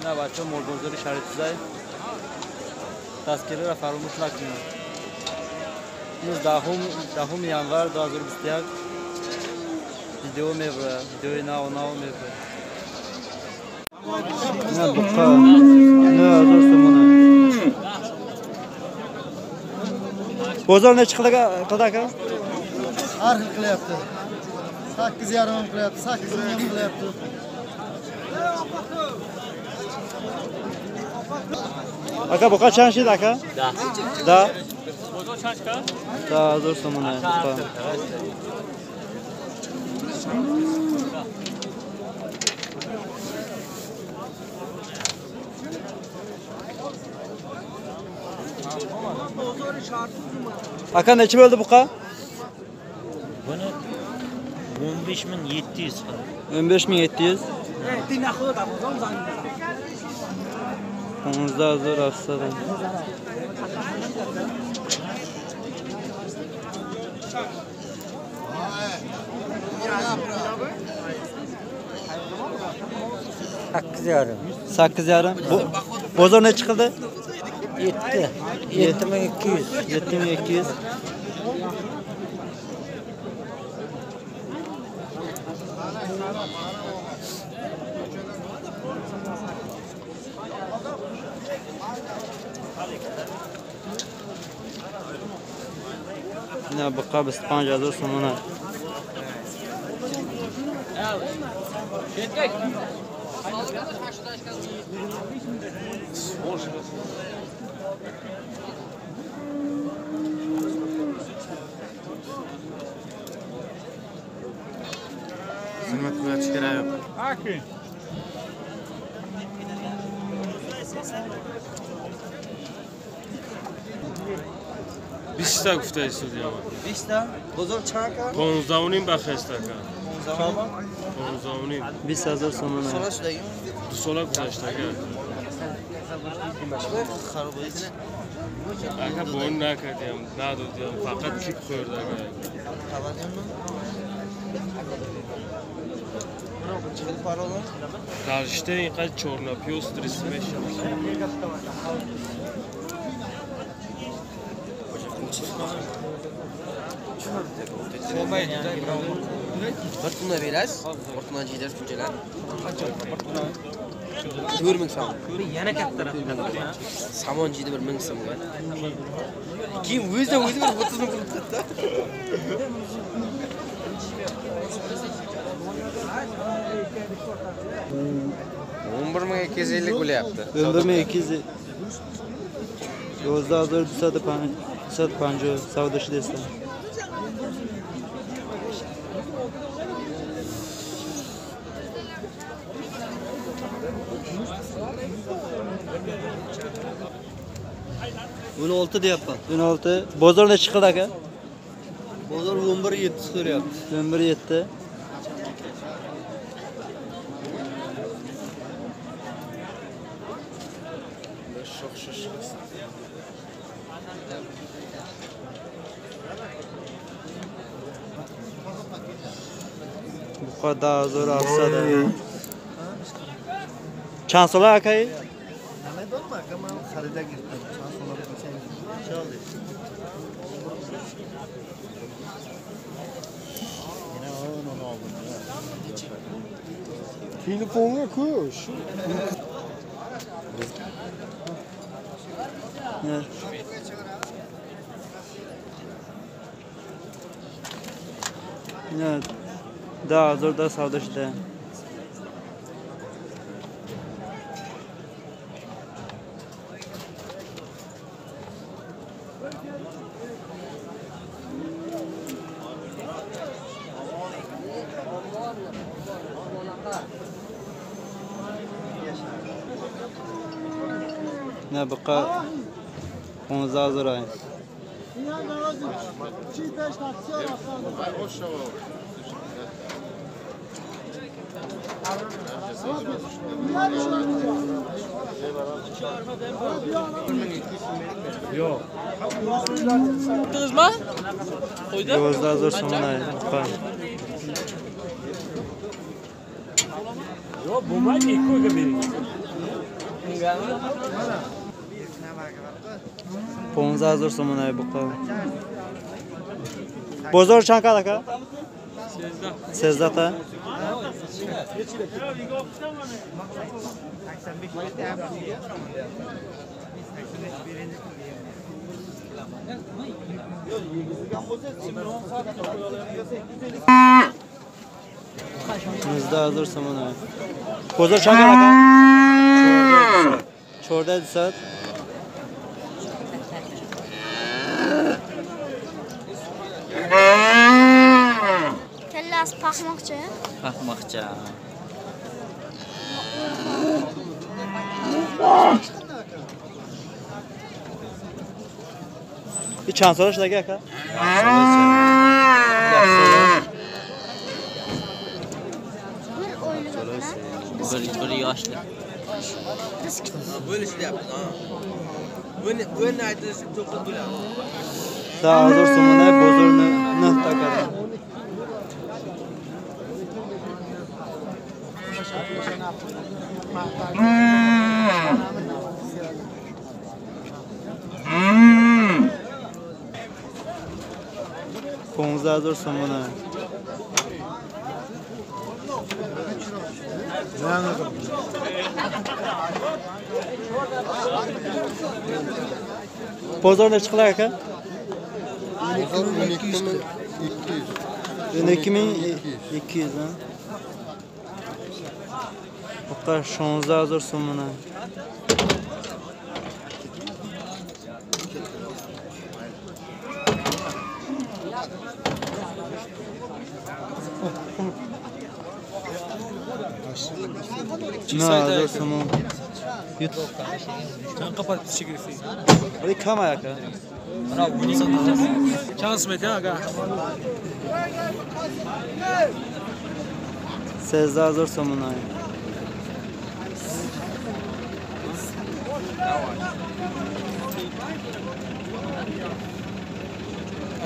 نه بچه مرغ‌گذاری شرط‌زای تذکره را فراموش نکنید. امروز دهم ینور 2021 ویدیو میبره، ویدیوی نو میبره. نه بقا نه دوستمونه. بازار ne çıktı kadar? Her hırkla yaptı. 8 yarım hırkla yaptı. 8 milyon hırkla yaptı. Aka bu kaç şey aka? Da. Da. Bozor çançka? Da dostumune. Aka neçi böldü buqa? Bunu 15.700 falan. 15.700. Onuzda zor hafızada. Sakız yarım. Bozor ne çıkıldı? 7200. 7200. Ne bakar biz panca da sonuna. Hizmet buraya çıkara yok. Aki. بیشتر گفته استودیو ما 20 تا. بزرگ چند کار؟ 15 با خسته کن 15 20,000 sonuna. Sola şuradayım. دو سالا گذشته کن Xarabıydı. اگه با اون نکردیم ندادیم فقط کیپ خورده کن Kavanıyor mu? Çıkılı para olan. در رشته اینقدر چورناپی و استرس میشه Fortuna biraz. Fortuna cidden günceler. 4000 so'm. Yana kattaroq. Samon jidi 1000 so'mga. Keyin o'zidan o'zi bir 30 ming qilib ketdi. $11,250 bo'lyapti. 11.200. 12,250 savdoshi desam. Bunu 6 deyapman. 16. Bozor ne çıkıldı aka? Bozor 11,7 so'rayapti. 11.7. Bu kadar zor alsa da. Çan sola akayı? Nima bo'lma, men xarida girdim. Chansolar qilsang. Inshaalloh. Yine onu aldım. Telefonga koş. Evet. Evet. Daha zor da savdoshi da. Ne baka 15,000 ay. Yok. Yaptınız mı? Koydu. 9,000 sonuna ay. Yok, bu var ilk koyga verin. 15,000 so'm ay buqa. Bozor chand aka? 13 ta. Mızda hazır so'm. Bozor chand aka? 14 saat. Kellas paxmoqchi. Paxmoqchi. Bir chand so'rash aka? Bir o'yliga bilan Bir yoshli. Böyle şey yaptın ha. Bu ne aytırsa çok güzel. Daha hazır so'm ay bozorni takadi. Hazır somona. Bozor ne çıklar aka? 12,200 ha. Hatta 16,000 somona. Ne hazır somon. Sen kapat çekilsin. Hadi kam aka. Ana bunu satacağız. Şans mı aga? 16,000 somona.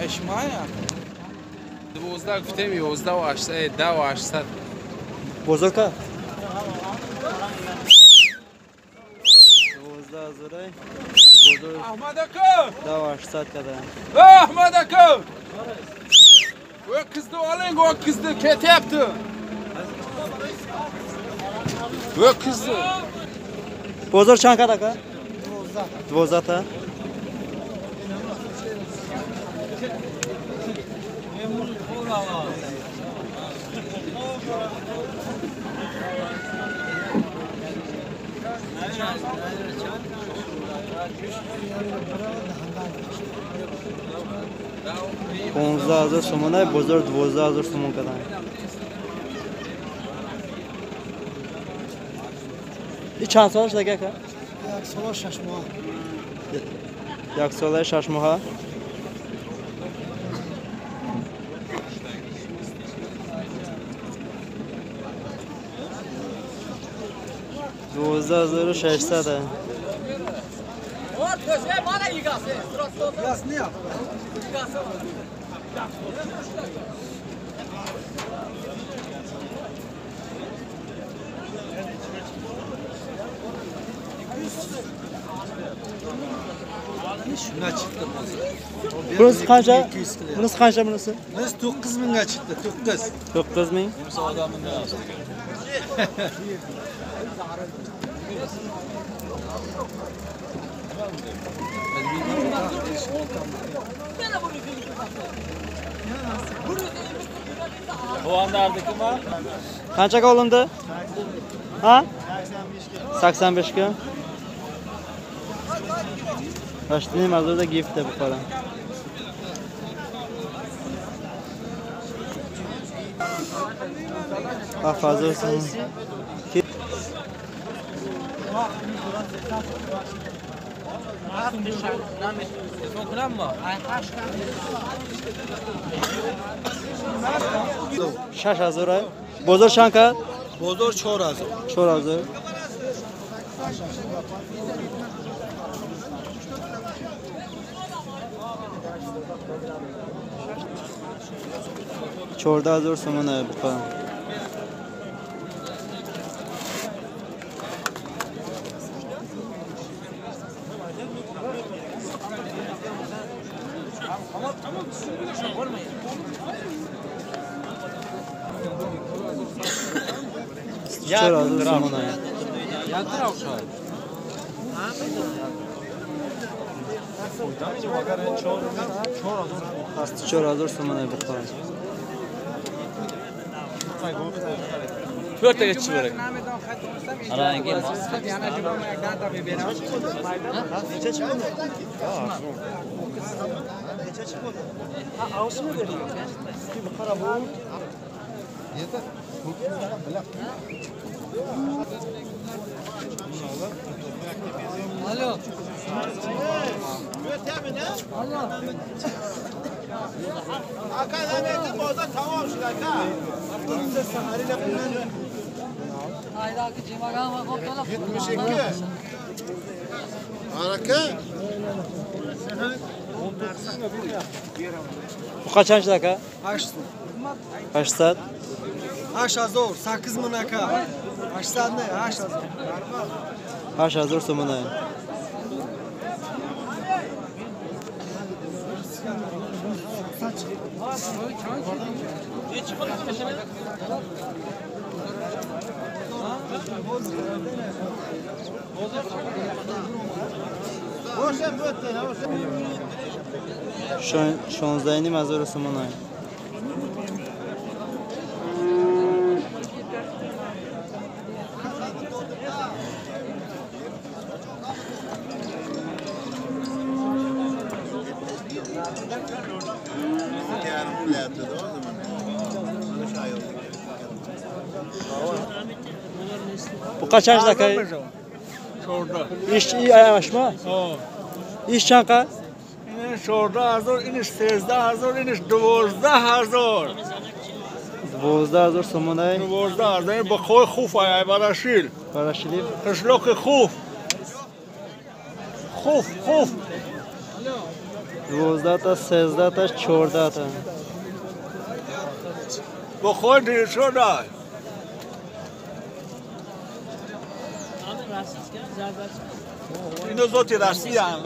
Eşmaya. 12 گفتم 11 و 800 10 و 800 Bozor ka? 12,000 ay. Bozor احمد اکو da 800 kadar. احمد اکو و kızdı alın o kızdı kete yaptı و kızdı Bozor chand kadar aka? 12 ta. $15,000 somon ay bozor 12,000 somon kadar. Chand so'rash aka? Solar şaşma. Jak solay shashmoha. $12,600 ay. Şuna çıktı. Burası qancha? Bunisi qancha bunisi? Biz 9.000'ga çıktı. 9. 9,000. Bu andardaki mi? Qanchaga olindi? Ha? 85 ga. Toshkentning mazurda gift bu qora. Hafazı olsun. Şaş hazır ay. Bozor şanka. Bozor çor hazır. Çor hazır. Çorda hazır somona bu kadar. چرا از سامانه است 4000 سامانه بخورم Dört tane geçiyor. Bu kaçıncı dakika? 800 8000 8000 aka. 80 ne? 8000. 8000 سامانه شان 16000 سامانه Bu kaçıncı dakika? İş iyi aylaşma. İş çanka? این 14000 اینش 13000 اینش 12000 12000 سامانه 12000 این با خوی خوف های براشیل براشیلی قشلوک خوف خوف 12 تا 13 تا 14 تا با خوی دیر شده اینو زوتی رسی هم